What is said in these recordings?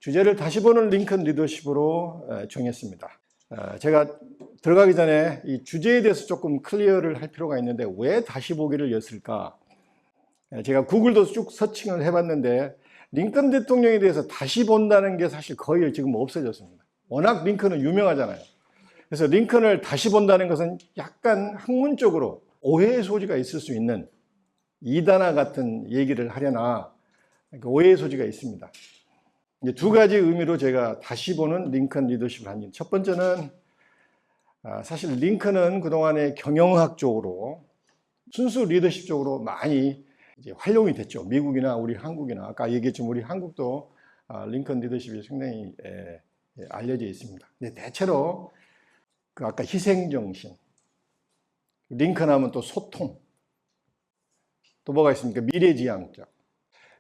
주제를 다시 보는 링컨 리더십으로 정했습니다. 제가 들어가기 전에 이 주제에 대해서 조금 클리어를 할 필요가 있는데 왜 다시 보기를 였을까? 제가 구글도 쭉 서칭을 해봤는데 링컨 대통령에 대해서 다시 본다는 게 사실 거의 지금 없어졌습니다. 워낙 링컨은 유명하잖아요. 그래서 링컨을 다시 본다는 것은 약간 학문적으로 오해의 소지가 있을 수 있는 이단화 같은 얘기를 하려나 오해의 소지가 있습니다. 이제 두 가지 의미로 제가 다시 보는 링컨 리더십을 한 일. 첫 번째는 사실 링컨은 그동안에 경영학적으로 순수 리더십적으로 많이 이제 활용이 됐죠. 미국이나 우리 한국이나 아까 얘기했지만 우리 한국도 링컨 리더십이 상당히 알려져 있습니다. 근데 대체로 그 아까 희생정신, 링컨 하면 또 소통, 또 뭐가 있습니까? 미래지향적.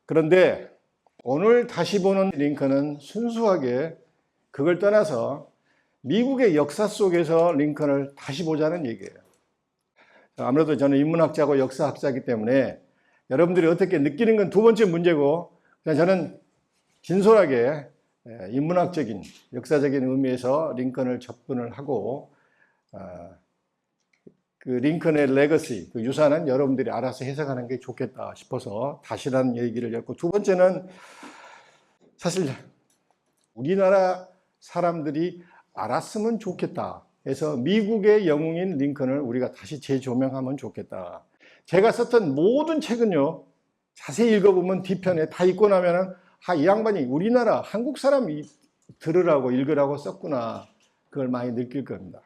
그런데 오늘 다시 보는 링컨은 순수하게 그걸 떠나서 미국의 역사 속에서 링컨을 다시 보자는 얘기예요. 아무래도 저는 인문학자고 역사학자이기 때문에 여러분들이 어떻게 느끼는 건 두 번째 문제고, 그냥 저는 진솔하게 인문학적인, 역사적인 의미에서 링컨을 접근을 하고, 그 링컨의 레거시, 그 유산은 여러분들이 알아서 해석하는 게 좋겠다 싶어서 다시라는 얘기를 했고, 두 번째는 사실 우리나라 사람들이 알았으면 좋겠다 해서 미국의 영웅인 링컨을 우리가 다시 재조명하면 좋겠다. 제가 썼던 모든 책은요, 자세히 읽어보면 뒤편에 다 읽고 나면은 이 양반이 우리나라 한국 사람이 들으라고 읽으라고 썼구나, 그걸 많이 느낄 겁니다.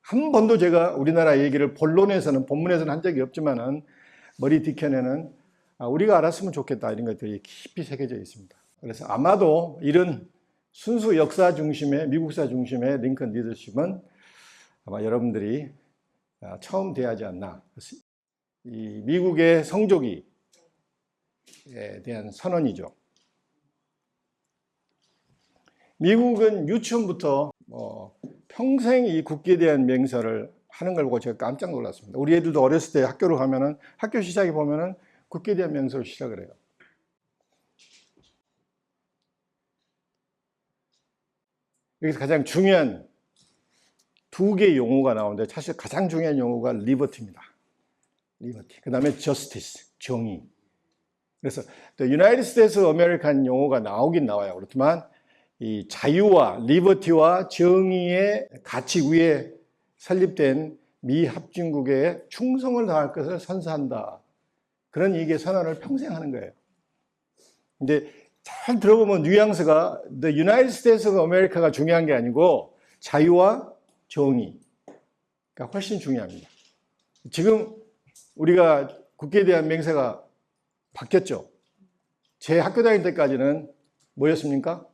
한 번도 제가 우리나라 얘기를 본론에서는, 본문에서는 한 적이 없지만은 머리 뒤편에는 우리가 알았으면 좋겠다 이런 것들이 깊이 새겨져 있습니다. 그래서 아마도 이런 순수 역사 중심의, 미국사 중심의 링컨 리더십은 아마 여러분들이 처음 대하지 않나. 이 미국의 성조기에 대한 선언이죠. 미국은 유치원부터 평생 이 국기에 대한 맹세를 하는 걸 보고 제가 깜짝 놀랐습니다. 우리 애들도 어렸을 때 학교로 가면은 학교 시작에 보면은 국기에 대한 맹세로 시작을 해요. 여기서 가장 중요한 두 개의 용어가 나오는데 사실 가장 중요한 용어가 리버티입니다. 리버티. 그 다음에 저스티스, 정의. 그래서 유나이티드 스테이트 아메리칸 용어가 나오긴 나와요. 그렇지만 이 자유와 리버티와 정의의 가치 위에 설립된 미 합중국에 충성을 다할 것을 선서한다. 그런 얘기의 선언을 평생 하는 거예요. 근데 잘 들어보면 뉘앙스가 The United States of America가 중요한 게 아니고 자유와 정의가 훨씬 중요합니다. 지금 우리가 국기에 대한 맹세가 바뀌었죠. 제 학교 다닐 때까지는 뭐였습니까?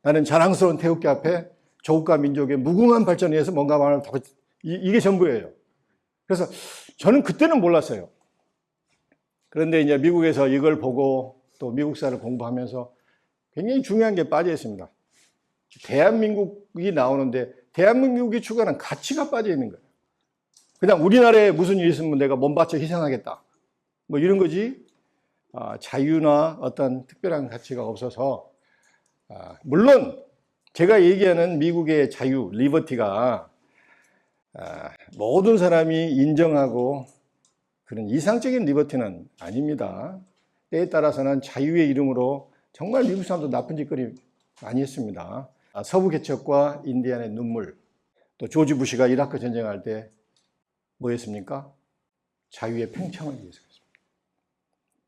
나는 자랑스러운 태극기 앞에 조국과 민족의 무궁한 발전을 위해서 뭔가 말을 하고, 이게 전부예요. 그래서 저는 그때는 몰랐어요. 그런데 이제 미국에서 이걸 보고 또 미국사를 공부하면서 굉장히 중요한 게 빠져 있습니다. 대한민국이 나오는데 대한민국이 추구하는 가치가 빠져 있는 거예요. 그냥 우리나라에 무슨 일이 있으면 내가 몸 바쳐 희생하겠다, 뭐 이런 거지, 자유나 어떤 특별한 가치가 없어서, 물론 제가 얘기하는 미국의 자유, 리버티가 모든 사람이 인정하고 그런 이상적인 리버티는 아닙니다. 때에 따라서는 자유의 이름으로 정말 미국 사람도 나쁜 짓거리 많이 했습니다. 서부 개척과 인디안의 눈물, 또 조지 부시가 이라크 전쟁할 때 뭐 했습니까? 자유의 팽창을 위해서 했습니다.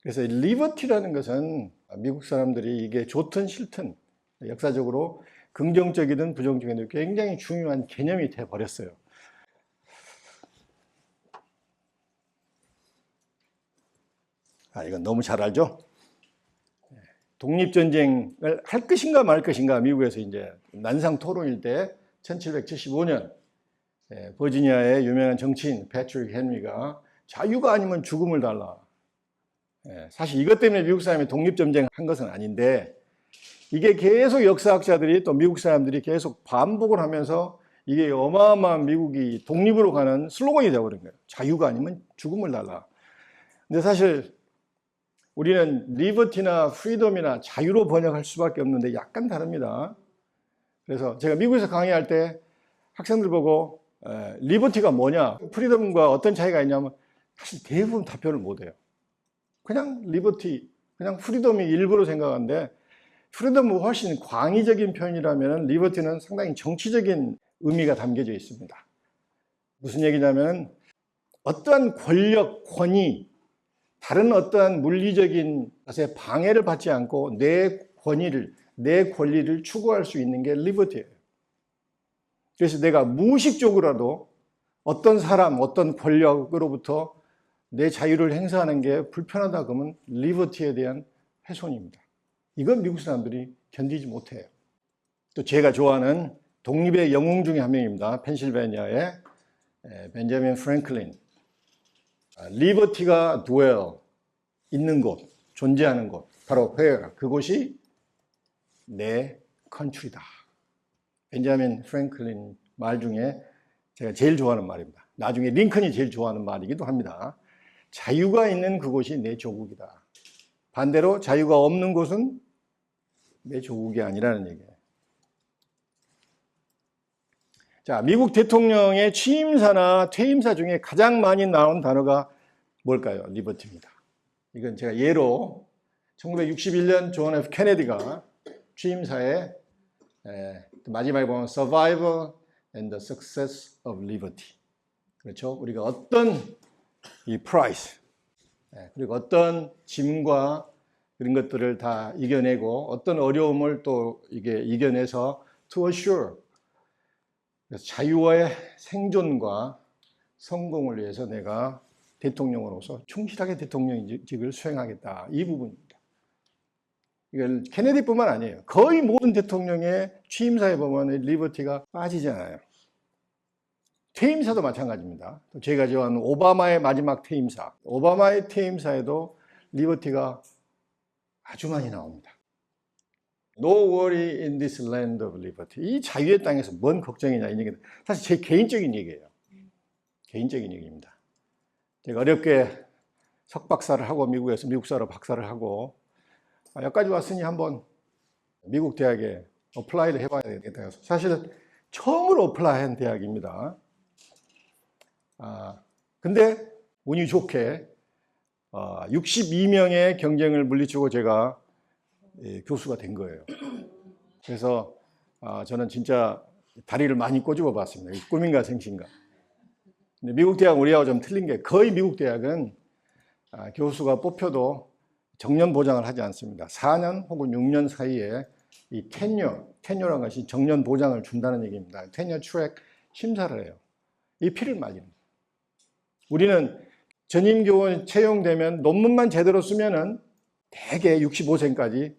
그래서 리버티라는 것은 미국 사람들이 이게 좋든 싫든 역사적으로 긍정적이든 부정적이든 굉장히 중요한 개념이 돼버렸어요. 이건 너무 잘 알죠? 독립전쟁을 할 것인가 말 것인가 미국에서 이제 난상 토론일 때 1775년 버지니아의 유명한 정치인 패트릭 헨리가 자유가 아니면 죽음을 달라. 사실 이것 때문에 미국 사람이 독립전쟁 한 것은 아닌데 이게 계속 역사학자들이 또 미국 사람들이 계속 반복을 하면서 이게 어마어마한 미국이 독립으로 가는 슬로건이 되어버린 거예요. 자유가 아니면 죽음을 달라. 근데 사실 우리는 리버티나 프리덤이나 자유로 번역할 수밖에 없는데 약간 다릅니다. 그래서 제가 미국에서 강의할 때 학생들 보고 리버티가 뭐냐, 프리덤과 어떤 차이가 있냐면 사실 대부분 답변을 못 해요. 그냥 리버티, 그냥 프리덤이 일부로 생각하는데 프리덤은 훨씬 광의적인 표현이라면 리버티는 상당히 정치적인 의미가 담겨져 있습니다. 무슨 얘기냐면 어떠한 권력, 권위, 다른 어떠한 물리적인 것에 방해를 받지 않고 내 권리를 추구할 수 있는 게 리버티예요. 그래서 내가 무의식적으로라도 어떤 사람, 어떤 권력으로부터 내 자유를 행사하는 게 불편하다 그러면 리버티에 대한 훼손입니다. 이건 미국 사람들이 견디지 못해요. 또 제가 좋아하는 독립의 영웅 중에 한 명입니다. 펜실베니아의 벤자민 프랭클린. 리버티가 dwell, 있는 곳, 존재하는 곳, 바로 그곳이 내 컨트리다. 벤자민 프랭클린 말 중에 제가 제일 좋아하는 말입니다. 나중에 링컨이 제일 좋아하는 말이기도 합니다. 자유가 있는 그곳이 내 조국이다. 반대로 자유가 없는 곳은 내 조국이 아니라는 얘기예요. 자, 미국 대통령의 취임사나 퇴임사 중에 가장 많이 나온 단어가 뭘까요? 리버티입니다. 이건 제가 예로 1961년 존 F 케네디가 취임사에 마지막에 보면 Survival and the Success of Liberty. 그렇죠? 우리가 어떤 이 price, 그리고 어떤 짐과 그런 것들을 다 이겨내고 어떤 어려움을 또 이게 이겨내서 to assure, 그래서 자유와의 생존과 성공을 위해서 내가 대통령으로서 충실하게 대통령직을 수행하겠다. 이 부분입니다. 이건 케네디뿐만 아니에요. 거의 모든 대통령의 취임사에 보면 리버티가 빠지지 않아요. 퇴임사도 마찬가지입니다. 또 제가 좋아하는 오바마의 마지막 퇴임사. 오바마의 퇴임사에도 리버티가 아주 많이 나옵니다. No worry in this land of liberty. 이 자유의 땅에서 뭔 걱정이냐, 이 얘기는 사실 제 개인적인 얘기예요. 개인적인 얘기입니다. 제가 어렵게 석박사를 하고 미국에서 미국사로 박사를 하고 여기까지 왔으니 한번 미국 대학에 어플라이를 해봐야 되겠다 해서 사실은 처음으로 어플라이한 대학입니다. 근데 운이 좋게 62명의 경쟁을 물리치고 제가 교수가 된 거예요. 그래서 저는 진짜 다리를 많이 꼬집어 봤습니다. 꿈인가 생신가. 근데 미국 대학 우리하고 좀 틀린 게 거의 미국 대학은 교수가 뽑혀도 정년 보장을 하지 않습니다. 4년 혹은 6년 사이에 이 테뉴어라는 것이 정년 보장을 준다는 얘기입니다. 테뉴어 트랙 심사를 해요. 이 피를 말립니다. 우리는 전임 교원 채용되면 논문만 제대로 쓰면은 대개 65세까지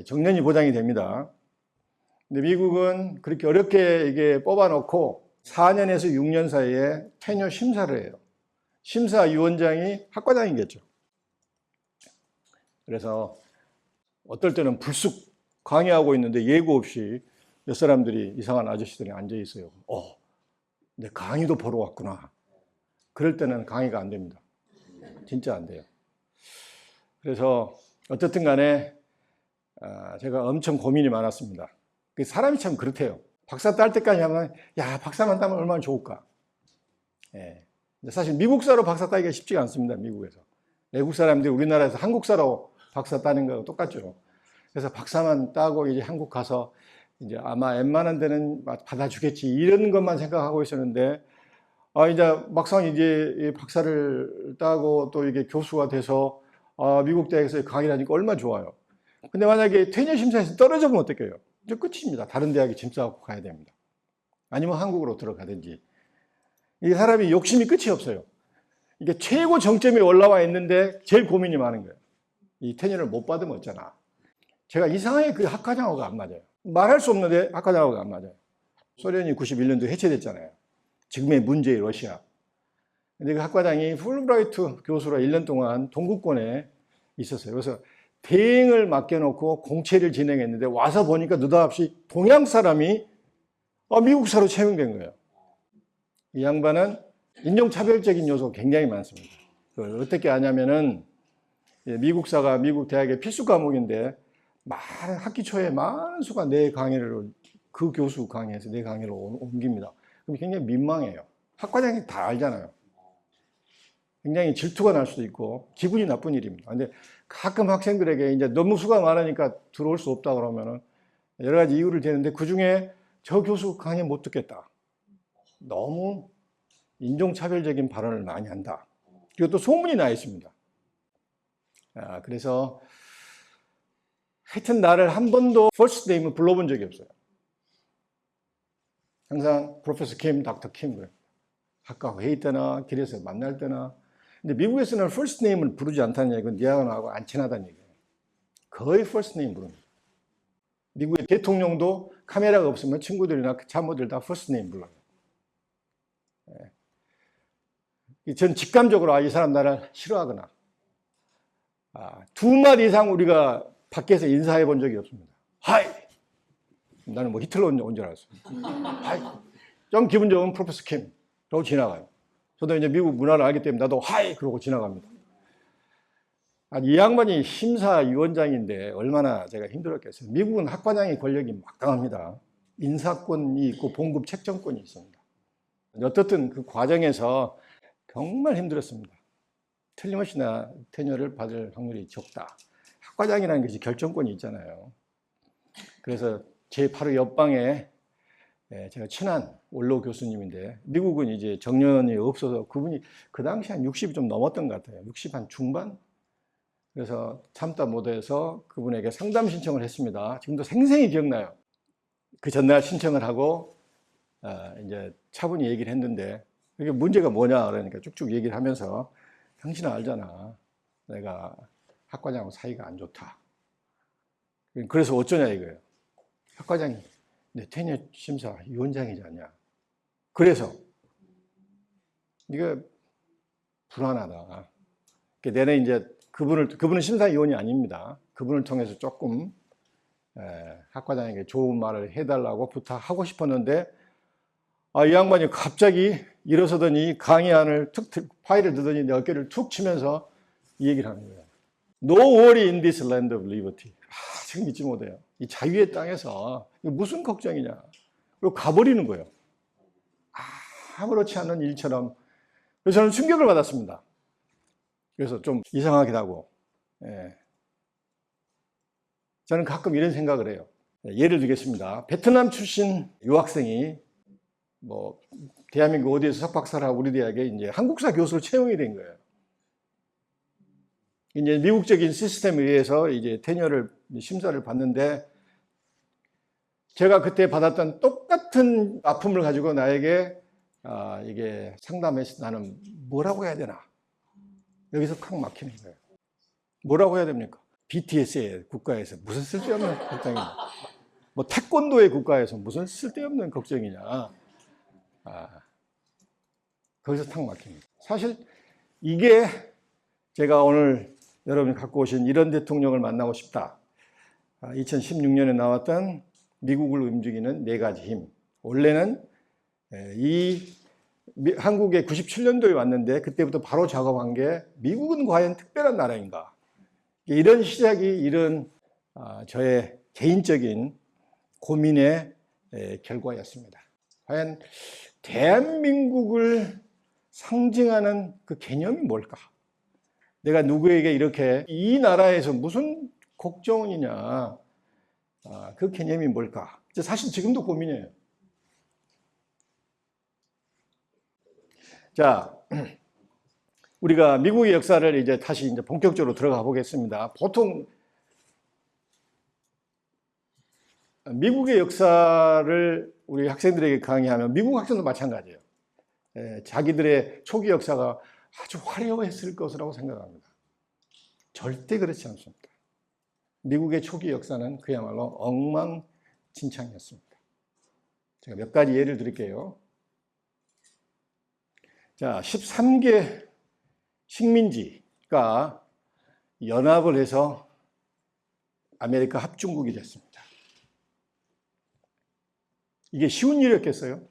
정년이 보장이 됩니다. 근데 미국은 그렇게 어렵게 이게 뽑아놓고 4년에서 6년 사이에 테뉴어 심사를 해요. 심사위원장이 학과장이겠죠. 그래서 어떨 때는 불쑥 강의하고 있는데 예고 없이 몇 사람들이 이상한 아저씨들이 앉아 있어요. 내 강의도 보러 왔구나. 그럴 때는 강의가 안 됩니다. 진짜 안 돼요. 그래서 어쨌든 간에 제가 엄청 고민이 많았습니다. 사람이 참 그렇대요. 박사 딸 때까지 하면 야, 박사만 따면 얼마나 좋을까. 사실 미국사로 박사 따기가 쉽지가 않습니다. 미국에서. 외국 사람들이 우리나라에서 한국사로 박사 따는 거하고 똑같죠. 그래서 박사만 따고 이제 한국 가서 이제 아마 웬만한 데는 받아주겠지 이런 것만 생각하고 있었는데 이제 막상 이제 박사를 따고 또 이게 교수가 돼서 미국 대학에서 강의를 하니까 얼마나 좋아요. 근데 만약에 테뉴어 심사에서 떨어지면 어떡해요? 이제 끝입니다. 다른 대학에 짐 싸고 가야 됩니다. 아니면 한국으로 들어가든지. 이 사람이 욕심이 끝이 없어요. 이게 최고 정점에 올라와 있는데 제일 고민이 많은 거예요. 이 테뉴어를 못 받으면 어쩌나. 제가 이상하게 그 학과장하고 안 맞아요. 말할 수 없는데 학과장하고 안 맞아요. 소련이 91년도에 해체됐잖아요. 지금의 문제의 러시아. 근데 그 학과장이 풀브라이트 교수로 1년 동안 동구권에 있었어요. 그래서 대행을 맡겨놓고 공채를 진행했는데 와서 보니까 느닷없이 동양 사람이 미국사로 채용된 거예요. 이 양반은 인종차별적인 요소가 굉장히 많습니다. 그걸 어떻게 하냐면은 미국사가 미국 대학의 필수 과목인데 학기 초에 많은 수가 내 강의를 그 교수 강의에서 내 강의를 옮깁니다. 그럼 굉장히 민망해요. 학과장이 다 알잖아요. 굉장히 질투가 날 수도 있고 기분이 나쁜 일입니다. 근데 가끔 학생들에게 이제 너무 수가 많으니까 들어올 수 없다 그러면은 여러 가지 이유를 대는데 그 중에 저 교수 강의 못 듣겠다. 너무 인종차별적인 발언을 많이 한다. 그리고 또 소문이 나 있습니다. 그래서 하여튼 나를 한 번도 first name을 불러본 적이 없어요. 항상 프로페서 킴, 닥터 킴 그래요. 학과 회의 때나 길에서 만날 때나. 근데 미국에서는 first name을 부르지 않다는 얘기는 니하고 안 친하다는 얘기예요. 거의 first name 부릅니다. 미국의 대통령도 카메라가 없으면 친구들이나 참모들 다 first name 불러요. 전 직감적으로 이 사람 나를 싫어하거나 두 마디 이상 우리가 밖에서 인사해 본 적이 없습니다. 하이! 나는 뭐 히틀러 온 줄 알았어요. 하이! 좀 기분 좋은 프로페서 킴. 그러고 지나가요. 저도 이제 미국 문화를 알기 때문에 나도 하이! 그러고 지나갑니다. 이 양반이 심사위원장인데 얼마나 제가 힘들었겠어요. 미국은 학과장의 권력이 막강합니다. 인사권이 있고 봉급 책정권이 있습니다. 어떻든 그 과정에서 정말 힘들었습니다. 틀림없이나 테너를 받을 확률이 적다. 학과장이라는 것이 결정권이 있잖아요. 그래서 제 바로 옆방에 제가 친한 원로 교수님인데 미국은 이제 정년이 없어서 그분이 그 당시 한 60이 좀 넘었던 것 같아요. 60 한 중반? 그래서 참다 못해서 그분에게 상담 신청을 했습니다. 지금도 생생히 기억나요. 그 전날 신청을 하고 이제 차분히 얘기를 했는데 이게 문제가 뭐냐 그러니까 쭉쭉 얘기를 하면서 당신은 알잖아. 내가 학과장하고 사이가 안 좋다. 그래서 어쩌냐 이거예요. 학과장이 내 테너 심사 위원장이지 않냐. 그래서 이거 불안하다. 내내 이제 그분은 심사위원이 아닙니다. 그분을 통해서 조금 학과장에게 좋은 말을 해달라고 부탁하고 싶었는데 이 양반이 갑자기 일어서더니 강의안을 파일을 들더니 내 어깨를 툭 치면서 이 얘기를 하는 거예요. No worry in this land of liberty. 지금 믿지 못해요. 이 자유의 땅에서 무슨 걱정이냐. 그리고 가버리는 거예요. 아무렇지 않은 일처럼. 그래서 저는 충격을 받았습니다. 그래서 좀 이상하기도 하고. 저는 가끔 이런 생각을 해요. 예를 들겠습니다. 베트남 출신 유학생이 뭐 대한민국 어디에서 석박사를 하고 우리 대학에 이제 한국사 교수로 채용이 된 거예요. 이제 미국적인 시스템에 의해서 이제 테너를 심사를 받는데 제가 그때 받았던 똑같은 아픔을 가지고 나에게 이게 상담해서 나는 뭐라고 해야 되나? 여기서 콱 막히는 거예요. 뭐라고 해야 됩니까? BTS의 국가에서 무슨 쓸데없는 걱정이냐? 뭐 태권도의 국가에서 무슨 쓸데없는 걱정이냐? 거기서 탁 막힙니다. 사실 이게 제가 오늘 여러분이 갖고 오신 이런 대통령을 만나고 싶다. 2016년에 나왔던 미국을 움직이는 4가지 힘. 원래는 한국에 97년도에 왔는데 그때부터 바로 작업한 게 미국은 과연 특별한 나라인가. 이런 시작이 이런 저의 개인적인 고민의 결과였습니다. 과연 대한민국을 상징하는 그 개념이 뭘까? 내가 누구에게 이렇게 이 나라에서 무슨 걱정이냐? 그 개념이 뭘까? 사실 지금도 고민이에요. 자, 우리가 미국의 역사를 이제 다시 이제 본격적으로 들어가 보겠습니다. 보통 미국의 역사를 우리 학생들에게 강의하면 미국 학생도 마찬가지예요. 자기들의 초기 역사가 아주 화려했을 것이라고 생각합니다. 절대 그렇지 않습니다. 미국의 초기 역사는 그야말로 엉망진창이었습니다. 제가 몇 가지 예를 드릴게요. 자, 13개 식민지가 연합을 해서 아메리카 합중국이 됐습니다. 이게 쉬운 일이었겠어요?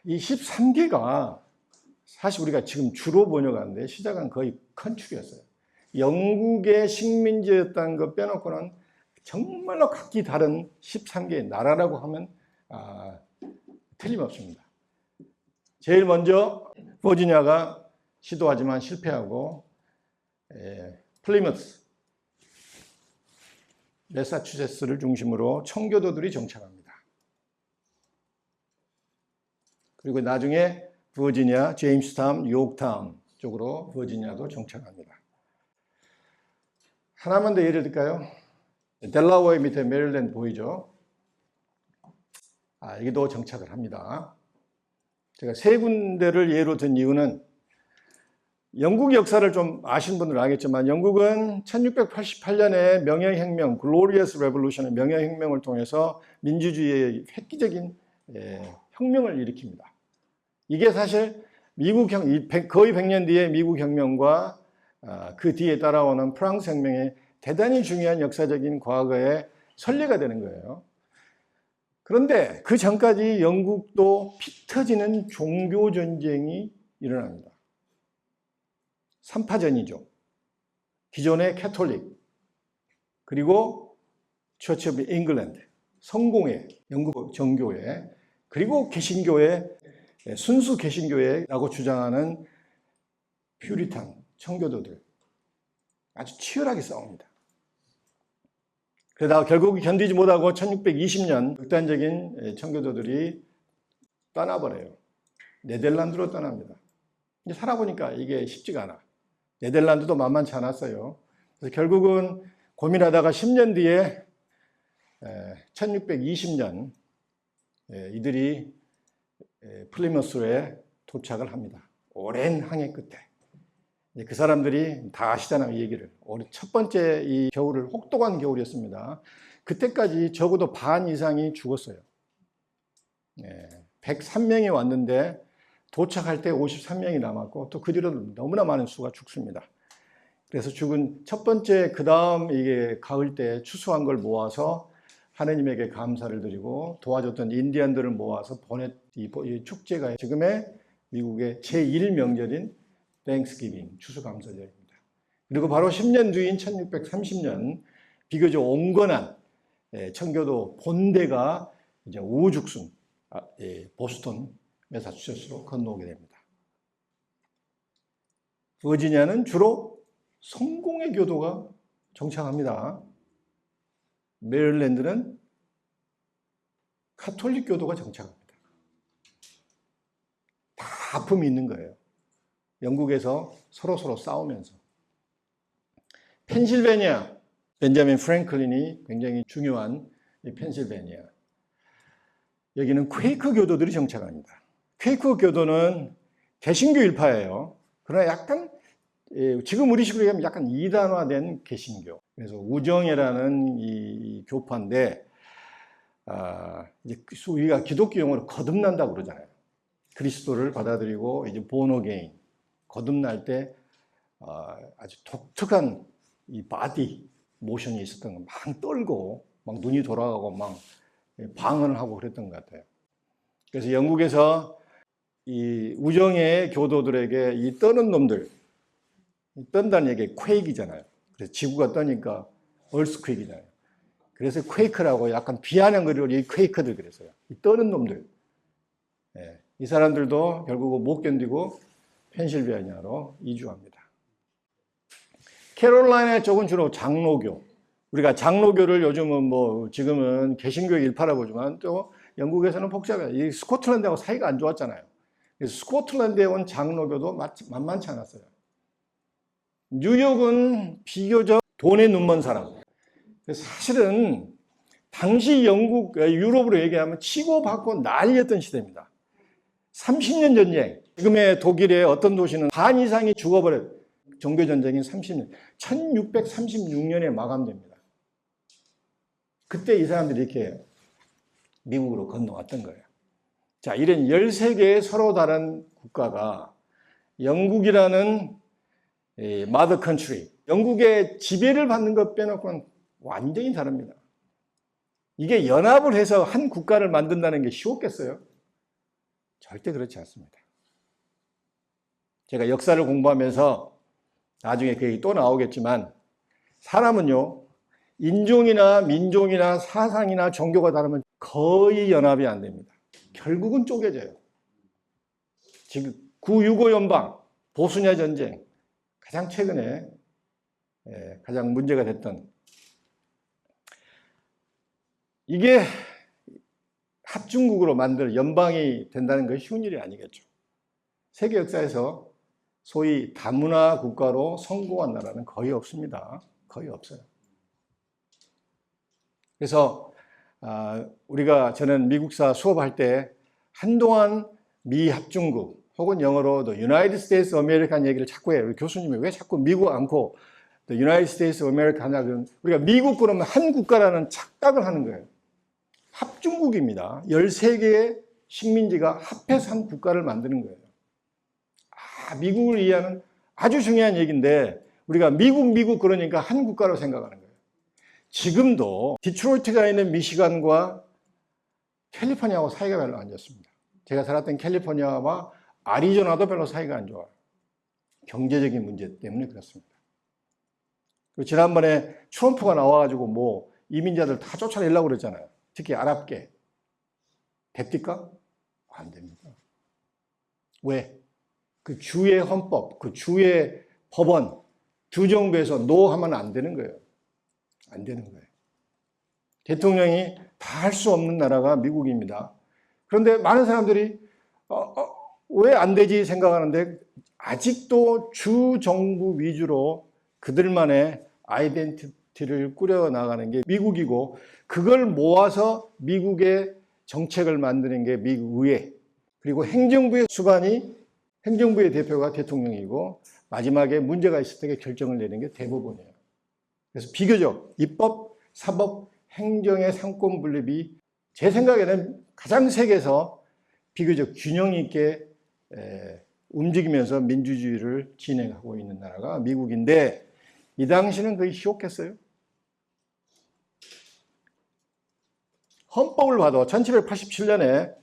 이 13개가 사실 우리가 지금 주로 번역하는데 시작은 거의 컨트리였어요. 영국의 식민지였다는 것 빼놓고는 정말로 각기 다른 13개의 나라라고 하면 틀림없습니다. 제일 먼저 버지니아가 시도하지만 실패하고 플리머스, 매사추세츠를 중심으로 청교도들이 정착합니다. 그리고 나중에 버지니아, 제임스타운, 요크타운 쪽으로 버지니아도 정착합니다. 하나만 더 예를 들까요? 델라웨어 밑에 메릴랜드 보이죠? 여기도 정착을 합니다. 제가 세 군데를 예로 든 이유는 영국 역사를 좀 아시는 분들은 알겠지만 영국은 1688년에 명예혁명, 글로리어스 레볼루션의 명예혁명을 통해서 민주주의의 획기적인 혁명을 일으킵니다. 이게 사실 거의 100년 뒤에 미국 혁명과 그 뒤에 따라오는 프랑스 혁명의 대단히 중요한 역사적인 과거의 선례가 되는 거예요. 그런데 그 전까지 영국도 피 터지는 종교 전쟁이 일어납니다. 3파전이죠. 기존의 캐톨릭, 그리고 처치 오브 잉글랜드, 성공회, 영국 정교회, 그리고 개신교회, 순수 개신교회라고 주장하는 퓨리탄, 청교도들 아주 치열하게 싸웁니다. 그러다가 결국 견디지 못하고 1620년 극단적인 청교도들이 떠나버려요. 네덜란드로 떠납니다. 이제 살아보니까 이게 쉽지가 않아. 네덜란드도 만만치 않았어요. 그래서 결국은 고민하다가 10년 뒤에 1620년 이들이 플리머스에 도착을 합니다. 오랜 항해 끝에. 그 사람들이 다 아시잖아요, 이 얘기를. 첫 번째 이 겨울을 혹독한 겨울이었습니다. 그때까지 적어도 반 이상이 죽었어요. 103명이 왔는데 도착할 때 53명이 남았고 또 그 뒤로 너무나 많은 수가 죽습니다. 그래서 죽은 첫 번째 그 다음 이게 가을 때 추수한 걸 모아서 하느님에게 감사를 드리고 도와줬던 인디언들을 모아서 보낸 이 축제가 지금의 미국의 제1명절인 땡스기빙, 추수감사절입니다. 그리고 바로 10년 뒤인 1630년 비교적 온건한 청교도 본대가 이제 우후죽순 보스턴, 매사추세츠로 건너오게 됩니다. 버지니아는 주로 성공의 교도가 정착합니다. 메릴랜드는 카톨릭 교도가 정착합니다. 다 아픔이 있는 거예요. 영국에서 서로 싸우면서. 펜실베니아, 벤자민 프랭클린이 굉장히 중요한 이 펜실베니아. 여기는 퀘이커 교도들이 정착합니다. 퀘이커 교도는 개신교 일파예요. 그러나 약간 지금 우리식으로 얘기하면 약간 이단화된 개신교. 그래서 우정회라는 이 교파인데 이제 우리가 기독교 용어로 거듭난다고 그러잖아요. 그리스도를 받아들이고 이제 본어게인 거듭날 때 아주 독특한 이 바디 모션이 있었던 거 막 떨고 막 눈이 돌아가고 막 방언을 하고 그랬던 것 같아요. 그래서 영국에서 이 우정의 교도들에게 이 떠는 놈들, 떤다는 얘기 퀘이크잖아요. 그래서 지구가 떠니까 얼스퀘이크잖아요. 그래서 퀘이크라고 약간 비아냥거리로 이 퀘이크들 그랬어요. 이 떠는 놈들. 이 사람들도 결국은 못 견디고 펜실베니아로 이주합니다. 캐롤라이나 쪽은 주로 장로교. 우리가 장로교를 요즘은 지금은 개신교 일파라고 보지만 또 영국에서는 복잡해요. 이 스코틀랜드하고 사이가 안 좋았잖아요. 그래서 스코틀랜드에 온 장로교도 만만치 않았어요. 뉴욕은 비교적 돈에 눈먼 사람. 사실은 당시 영국, 유럽으로 얘기하면 치고받고 난리였던 시대입니다. 30년 전쟁. 지금의 독일의 어떤 도시는 반 이상이 죽어버렸 종교전쟁인 30년. 1636년에 마감됩니다. 그때 이 사람들이 이렇게 미국으로 건너왔던 거예요. 자, 이런 13개의 서로 다른 국가가 영국이라는 마더 컨트리, 영국의 지배를 받는 것 빼놓고는 완전히 다릅니다. 이게 연합을 해서 한 국가를 만든다는 게 쉬웠겠어요? 절대 그렇지 않습니다. 제가 역사를 공부하면서 나중에 그 얘기 또 나오겠지만 사람은요, 인종이나 민족이나 사상이나 종교가 다르면 거의 연합이 안 됩니다. 결국은 쪼개져요. 지금 9.65 연방, 보수냐 전쟁, 가장 최근에 가장 문제가 됐던 이게 합중국으로 만들 연방이 된다는 것이 쉬운 일이 아니겠죠. 세계 역사에서 소위 다문화 국가로 성공한 나라는 거의 없습니다. 거의 없어요. 그래서 저는 미국사 수업할 때 한동안 미합중국 혹은 영어로 The United States of America 얘기를 자꾸 해요. 교수님이 왜 자꾸 미국 않고 The United States of America 하냐. 우리가 미국 그러면 한 국가라는 착각을 하는 거예요. 합중국입니다. 13개의 식민지가 합해서 한 국가를 만드는 거예요. 미국을 이해하는 아주 중요한 얘기인데 우리가 미국 그러니까 한 국가로 생각하는 거예요. 지금도 디트로이트가 있는 미시간과 캘리포니아하고 사이가 별로 안 좋습니다. 제가 살았던 캘리포니아와 아리조나도 별로 사이가 안 좋아요. 경제적인 문제 때문에 그렇습니다. 그리고 지난번에 트럼프가 나와가지고 이민자들 다 쫓아내려고 그랬잖아요. 특히 아랍계. 됩니까? 안 됩니다. 왜? 그 주의 헌법, 그 주의 법원, 주 정부에서 노 하면 안 되는 거예요. 안 되는 거예요. 대통령이 다 할 수 없는 나라가 미국입니다. 그런데 많은 사람들이 왜 안 되지 생각하는데 아직도 주 정부 위주로 그들만의 아이덴티티를 꾸려나가는 게 미국이고 그걸 모아서 미국의 정책을 만드는 게 미국 의회 그리고 행정부의 수반이 행정부의 대표가 대통령이고 마지막에 문제가 있을 때 결정을 내리는 게 대법원이에요. 그래서 비교적 입법, 사법, 행정의 상권 분립이 제 생각에는 가장 세계에서 비교적 균형 있게 움직이면서 민주주의를 진행하고 있는 나라가 미국인데 이 당시는 거의 희옥했어요. 헌법을 봐도 1787년에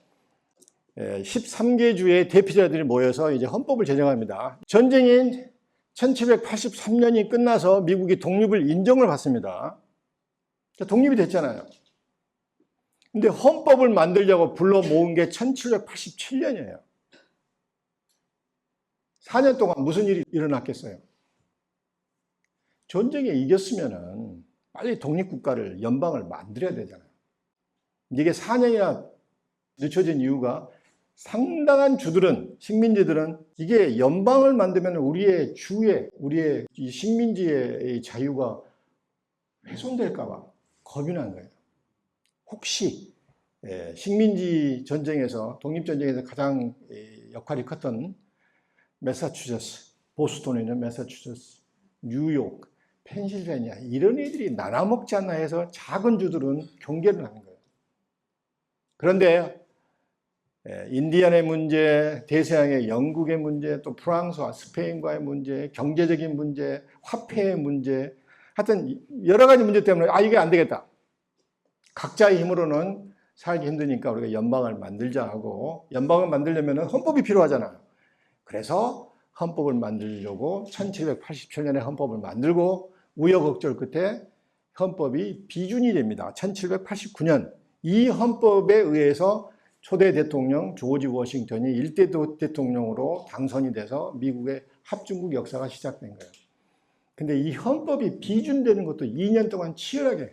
13개 주의 대표자들이 모여서 이제 헌법을 제정합니다. 전쟁인 1783년이 끝나서 미국이 독립을 인정을 받습니다. 독립이 됐잖아요. 근데 헌법을 만들려고 불러 모은 게 1787년이에요. 4년 동안 무슨 일이 일어났겠어요? 전쟁에 이겼으면은 빨리 독립국가를, 연방을 만들어야 되잖아요. 이게 4년이나 늦춰진 이유가 상당한 주들은, 식민지들은 이게 연방을 만들면 우리의 우리의 이 식민지의 자유가 훼손될까봐 겁이 난 거예요. 혹시 식민지 전쟁에서, 독립전쟁에서 가장 역할이 컸던 매사추세츠, 보스턴에 있는 매사추세츠, 뉴욕, 펜실베니아 이런 애들이 나눠먹지 않나 해서 작은 주들은 경계를 하는 거예요. 그런데 인디안의 문제, 대서양의 영국의 문제, 또 프랑스와 스페인과의 문제, 경제적인 문제, 화폐의 문제, 하여튼 여러 가지 문제 때문에 이게 안 되겠다. 각자의 힘으로는 살기 힘드니까 우리가 연방을 만들자 하고 연방을 만들려면 헌법이 필요하잖아요. 그래서 헌법을 만들려고 1787년에 헌법을 만들고 우여곡절 끝에 헌법이 비준이 됩니다. 1789년 이 헌법에 의해서 초대 대통령 조지 워싱턴이 일대 대통령으로 당선이 돼서 미국의 합중국 역사가 시작된 거예요. 근데 이 헌법이 비준되는 것도 2년 동안 치열하게 해요.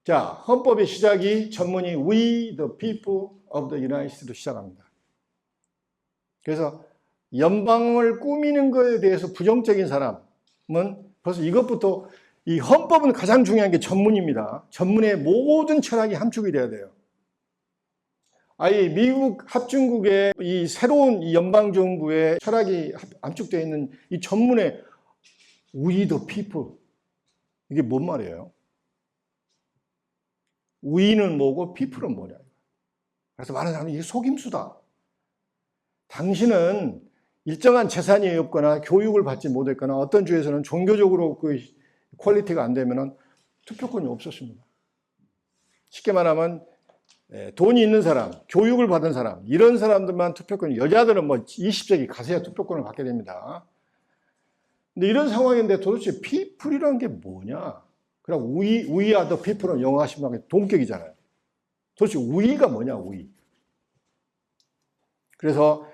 자, 헌법의 시작이 전문이 We the people of the United States로 시작합니다. 그래서 연방을 꾸미는 것에 대해서 부정적인 사람은 벌써 이것부터 이 헌법은 가장 중요한 게 전문입니다. 전문의 모든 철학이 함축이 돼야 돼요. 미국 합중국의 이 새로운 연방정부의 철학이 함축되어 있는 이 전문의 We the people 이게 뭔 말이에요? We는 뭐고 people은 뭐냐. 그래서 많은 사람이 이게 속임수다. 당신은 일정한 재산이 없거나 교육을 받지 못했거나 어떤 주에서는 종교적으로 그 퀄리티가 안 되면 투표권이 없었습니다. 쉽게 말하면 돈이 있는 사람, 교육을 받은 사람, 이런 사람들만 투표권, 여자들은 뭐 20세기 가서야 투표권을 받게 됩니다. 근데 이런 상황인데 도대체 people이라는 게 뭐냐? 그럼 we are the people은 영어 하시면 동격이잖아요. 도대체 we가 뭐냐, we. 그래서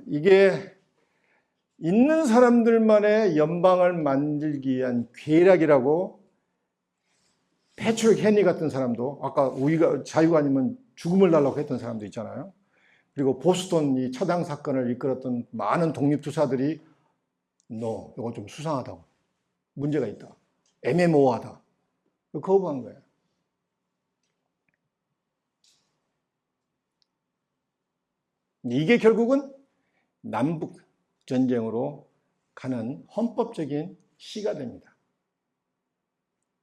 이게 있는 사람들만의 연방을 만들기 위한 괴략이라고 패트릭 헨리 같은 사람도 아까 우리가 자유가 아니면 죽음을 달라고 했던 사람도 있잖아요. 그리고 보스턴 이 차당 사건을 이끌었던 많은 독립투사들이 너 이거 좀 수상하다고, 문제가 있다, 애매모호하다, 거부한 거예요. 이게 결국은 남북 전쟁으로 가는 헌법적인 시가 됩니다.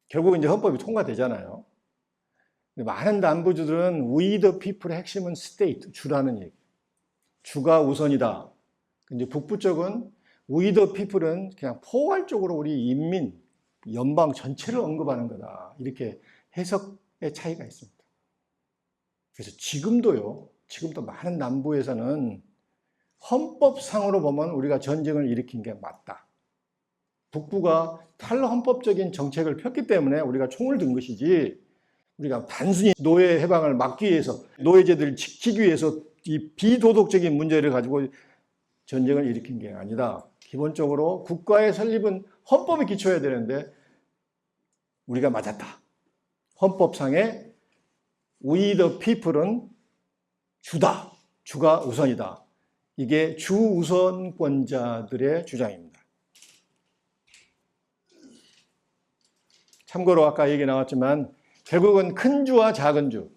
결국 이제 헌법이 통과되잖아요. 많은 남부주들은 we the people의 핵심은 state, 주라는 얘기. 주가 우선이다. 이제 북부 쪽은 we the people은 그냥 포괄적으로 우리 인민, 연방 전체를 언급하는 거다. 이렇게 해석의 차이가 있습니다. 그래서 지금도 많은 남부에서는 헌법상으로 보면 우리가 전쟁을 일으킨 게 맞다. 북부가 탈헌법적인 정책을 폈기 때문에 우리가 총을 든 것이지, 우리가 단순히 노예 해방을 막기 위해서, 노예제들을 지키기 위해서 이 비도덕적인 문제를 가지고 전쟁을 일으킨 게 아니다. 기본적으로 국가의 설립은 헌법에 기초해야 되는데 우리가 맞았다. 헌법상의 we the people은 주다. 주가 우선이다. 이게 주우선권자들의 주장입니다. 참고로 아까 얘기 나왔지만 결국은 큰 주와 작은 주,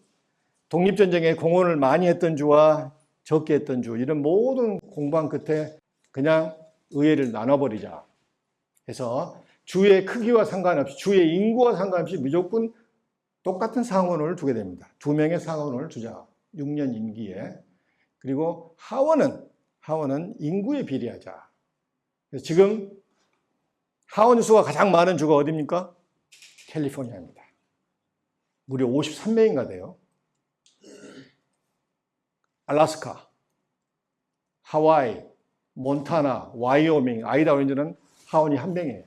독립전쟁에 공헌을 많이 했던 주와 적게 했던 주, 이런 모든 공방 끝에 그냥 의회를 나눠버리자 해서 주의 크기와 상관없이, 주의 인구와 상관없이 무조건 똑같은 상원을 두게 됩니다. 2명의 상원을 두자. 6년 임기에. 그리고 하원은 인구에 비례하자. 그래서 지금 하원 수가 가장 많은 주가 어디입니까? 캘리포니아입니다. 무려 53명인가 돼요. 알래스카, 하와이, 몬타나, 와이오밍, 아이다호주는 하원이 1명이에요.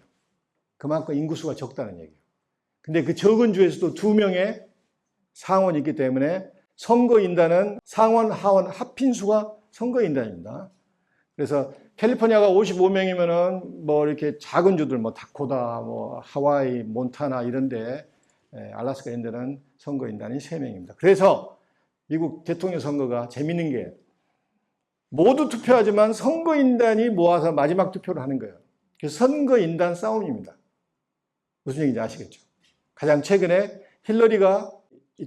그만큼 인구수가 적다는 얘기예요. 근데 그 적은 주에서도 2명의 상원이 있기 때문에 선거인단은 상원, 하원 합힌 수가 선거인단입니다. 그래서 캘리포니아가 55명이면은 뭐 이렇게 작은 주들, 뭐 다코다, 뭐 하와이, 몬타나 이런데, 알래스카 이런 데는 선거인단이 3명입니다. 그래서 미국 대통령 선거가 재밌는 게 모두 투표하지만 선거인단이 모아서 마지막 투표를 하는 거예요. 그래서 선거인단 싸움입니다. 무슨 얘기인지 아시겠죠? 가장 최근에 힐러리가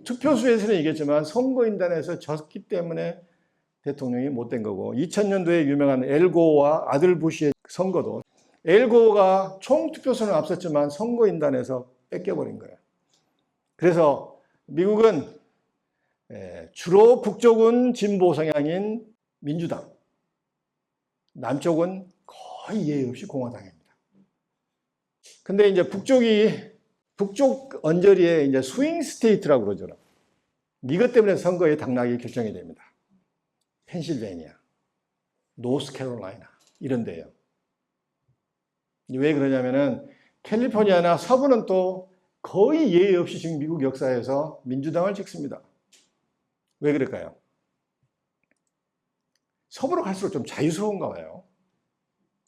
투표수에서는 이겼지만 선거인단에서 졌기 때문에 대통령이 못된 거고, 2000년도에 유명한 엘고와 아들 부시의 선거도 엘고가 총 투표수는 앞섰지만 선거인단에서 뺏겨버린 거예요. 그래서 미국은 주로 북쪽은 진보 성향인 민주당, 남쪽은 거의 예의 없이 공화당입니다. 근데 이제 북쪽 언저리에 이제 스윙 스테이트라고 그러죠. 이것 때문에 선거의 당락이 결정이 됩니다. 펜실베니아, 노스캐롤라이나 이런 데요. 왜 그러냐면은 캘리포니아나 서부는 또 거의 예의 없이 지금 미국 역사에서 민주당을 찍습니다. 왜 그럴까요? 서부로 갈수록 좀 자유스러운가 봐요.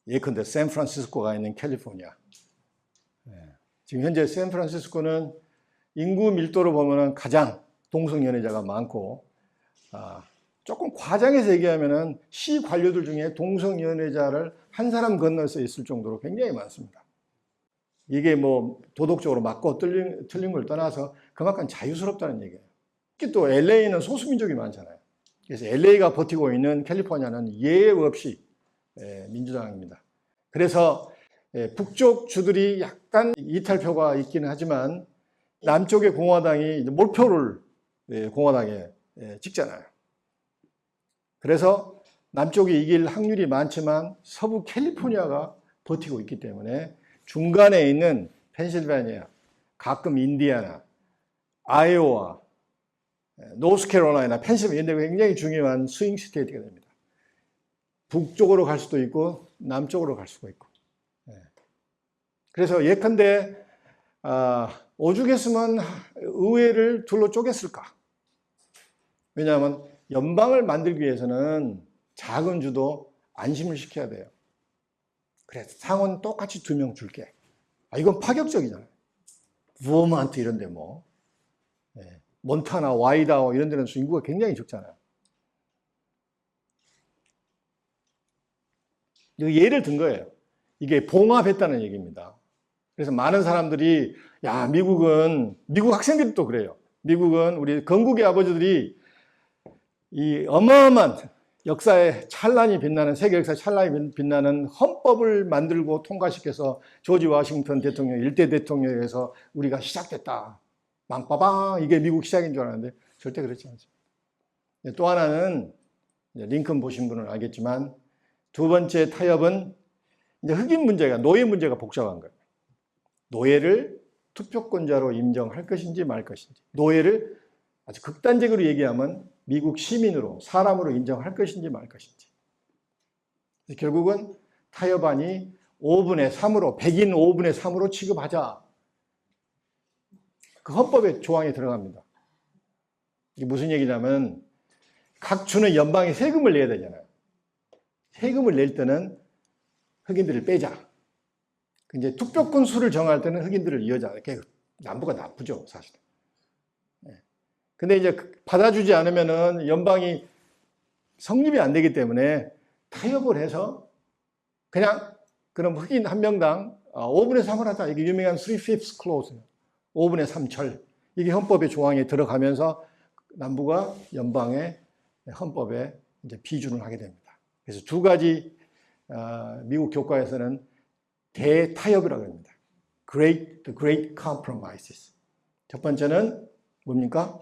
예컨대 샌프란시스코가 있는 캘리포니아. 지금 현재 샌프란시스코는 인구 밀도로 보면 가장 동성연애자가 많고, 조금 과장해서 얘기하면은 시 관료들 중에 동성연애자를 한 사람 건너서 있을 정도로 굉장히 많습니다. 이게 뭐 도덕적으로 맞고 틀린 걸 떠나서 그만큼 자유스럽다는 얘기예요. 특히 또 LA는 소수민족이 많잖아요. 그래서 LA가 버티고 있는 캘리포니아는 예외 없이 민주당입니다. 그래서 북쪽 주들이 약간 이탈표가 있기는 하지만 남쪽의 공화당이 몰표를 공화당에 찍잖아요. 그래서 남쪽이 이길 확률이 많지만 서부 캘리포니아가 버티고 있기 때문에 중간에 있는 펜실베니아, 가끔 인디애나, 아이오와, 노스캐롤라이나, 펜실베이니아 이런 데 굉장히 중요한 스윙 스테이트가 됩니다. 북쪽으로 갈 수도 있고 남쪽으로 갈 수가 있고. 그래서 예컨대 오죽했으면 의회를 둘로 쪼갰을까? 왜냐하면 연방을 만들기 위해서는 작은 주도 안심을 시켜야 돼요. 그래서 상원 똑같이 2명 줄게. 이건 파격적이잖아요. 버몬트 이런 데 몬타나, 와이다호 이런 데는 인구가 굉장히 적잖아요. 예를 든 거예요. 이게 봉합했다는 얘기입니다. 그래서 많은 사람들이 미국 학생들도 그래요. 미국은 우리 건국의 아버지들이 이 어마어마한 역사의 찬란히 빛나는, 세계 역사의 찬란히 빛나는 헌법을 만들고 통과시켜서 조지 워싱턴 대통령, 일대 대통령에 의해서 우리가 시작됐다. 빵빠방 이게 미국 시작인 줄 알았는데 절대 그렇지 않죠. 또 하나는 링컨 보신 분은 알겠지만 두 번째 타협은 이제 흑인 문제가, 노예 문제가 복잡한 거예요. 노예를 투표권자로 인정할 것인지 말 것인지, 노예를 아주 극단적으로 얘기하면 미국 시민으로, 사람으로 인정할 것인지 말 것인지. 결국은 타협안이 5분의 3으로, 백인 5분의 3으로 취급하자. 그 헌법에 조항이 들어갑니다. 이게 무슨 얘기냐면 각 주는 연방에 세금을 내야 되잖아요. 세금을 낼 때는 흑인들을 빼자. 이제 투표권 수를 정할 때는 흑인들을 이어자. 이렇게 남부가 나쁘죠, 사실. 근데 이제 받아주지 않으면은 연방이 성립이 안 되기 때문에 타협을 해서 그냥 그럼 흑인 한 명당 5분의 3을 하자. 이게 유명한 3/5 clause. 5분의 3철. 이게 헌법의 조항에 들어가면서 남부가 연방의 헌법에 이제 비준을 하게 됩니다. 그래서 두 가지 미국 교과에서는 대타협이라고 합니다. The Great Compromises. 첫 번째는 뭡니까?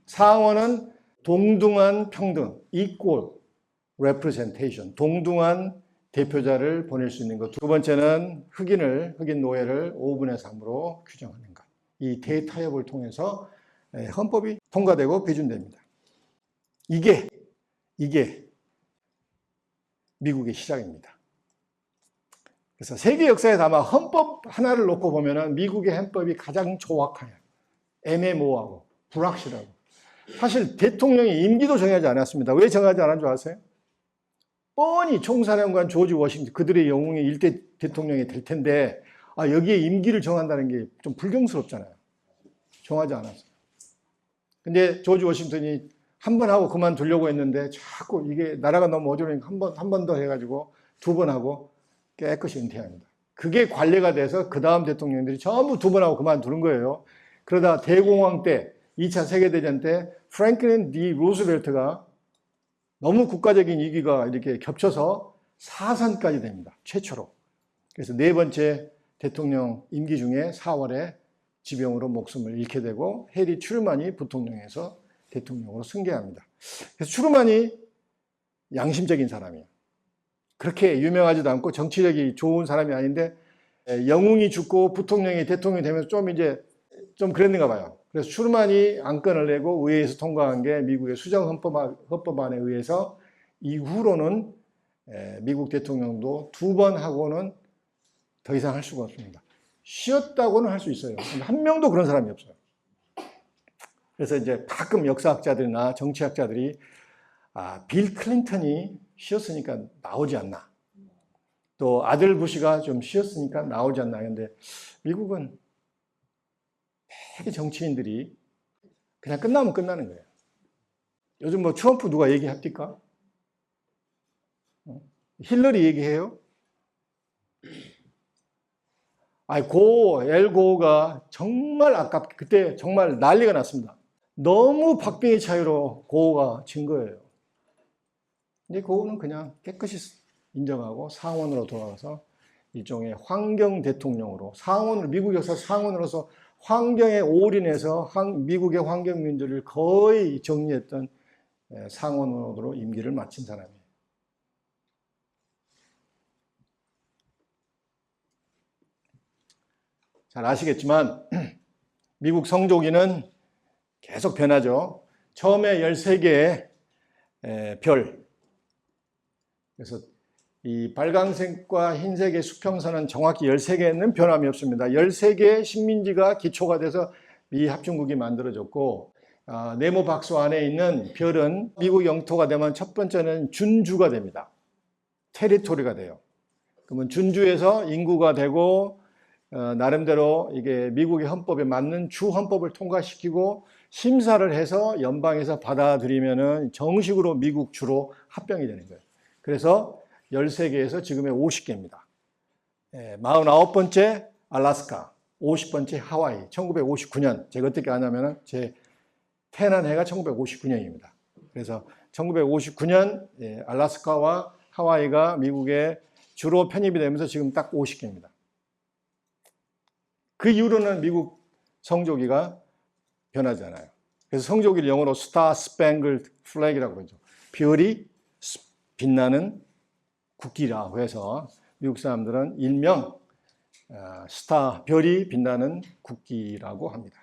상원은 동등한 평등, equal representation, 동등한 대표자를 보낼 수 있는 것. 두 번째는 흑인 노예를 5분의 3으로 규정하는 것. 이 대타협을 통해서 헌법이 통과되고 비준됩니다. 이게 미국의 시작입니다. 그래서 세계 역사에서 아마 헌법 하나를 놓고 보면은 미국의 헌법이 가장 조악해요. 애매모호하고 불확실하고. 사실 대통령의 임기도 정하지 않았습니다. 왜 정하지 않은 줄 아세요? 뻔히 총사령관 조지 워싱턴, 그들의 영웅의 일대 대통령이 될 텐데 여기에 임기를 정한다는 게 좀 불경스럽잖아요. 정하지 않았어요. 근데 조지 워싱턴이 한 번 하고 그만두려고 했는데 자꾸 이게 나라가 너무 어지러우니까 한 번 더 해가지고 2번 하고 깨끗이 은퇴합니다. 그게 관례가 돼서 그 다음 대통령들이 전부 2번 하고 그만두는 거예요. 그러다 대공황 때 2차 세계대전 때 프랭클린 D 루즈벨트가 너무 국가적인 위기가 이렇게 겹쳐서 사선까지 됩니다. 최초로. 그래서 네 번째 대통령 임기 중에 4월에 지병으로 목숨을 잃게 되고 해리 트루먼이 부통령에서 대통령으로 승계합니다. 그래서 트루먼이 양심적인 사람이에요. 그렇게 유명하지도 않고 정치력이 좋은 사람이 아닌데 영웅이 죽고 부통령이 대통령이 되면서 좀 그랬는가 봐요. 그래서 트루먼이 안건을 내고 의회에서 통과한 게 미국의 수정 헌법안에 의해서 이후로는 미국 대통령도 2번 하고는 더 이상 할 수가 없습니다. 쉬었다고는 할 수 있어요. 근데 한 명도 그런 사람이 없어요. 그래서 이제 가끔 역사학자들이나 정치학자들이 빌 클린턴이 쉬었으니까 나오지 않나. 또 아들 부시가 좀 쉬었으니까 나오지 않나. 근데 미국은 되게 정치인들이 그냥 끝나면 끝나는 거예요. 요즘 트럼프 누가 얘기합니까? 힐러리 얘기해요? 엘고가 정말 아깝게 그때 정말 난리가 났습니다. 너무 박빙의 차이로 고가 진 거예요. 근데 고는 그냥 깨끗이 인정하고 상원으로 돌아가서 일종의 환경 대통령으로 미국 역사 상원으로서 환경에 올인해서 미국의 환경 문제를 거의 정리했던 상원으로 임기를 마친 사람이에요. 잘 아시겠지만 미국 성조기는 계속 변하죠. 처음에 13개의 별, 그래서 이 빨강색과 흰색의 수평선은 정확히 13개는 변함이 없습니다. 13개의 식민지가 기초가 돼서 미 합중국이 만들어졌고, 네모 박스 안에 있는 별은 미국 영토가 되면 첫 번째는 준주가 됩니다. 테리토리가 돼요. 그러면 준주에서 인구가 되고, 나름대로 이게 미국의 헌법에 맞는 주 헌법을 통과시키고 심사를 해서 연방에서 받아들이면은 정식으로 미국 주로 합병이 되는 거예요. 그래서 13개에서 지금의 50개입니다. 49번째 알래스카, 50번째 하와이, 1959년. 제가 어떻게 아냐면은 제 태어난 해가 1959년입니다. 그래서 1959년 알래스카와 하와이가 미국에 주로 편입이 되면서 지금 딱 50개입니다. 그 이후로는 미국 성조기가 변하지 않아요. 그래서 성조기를 영어로 스타 스팽글드 플래그라고 그러죠. 별이 빛나는 국기라고 해서 미국 사람들은 일명 스타, 별이 빛나는 국기라고 합니다.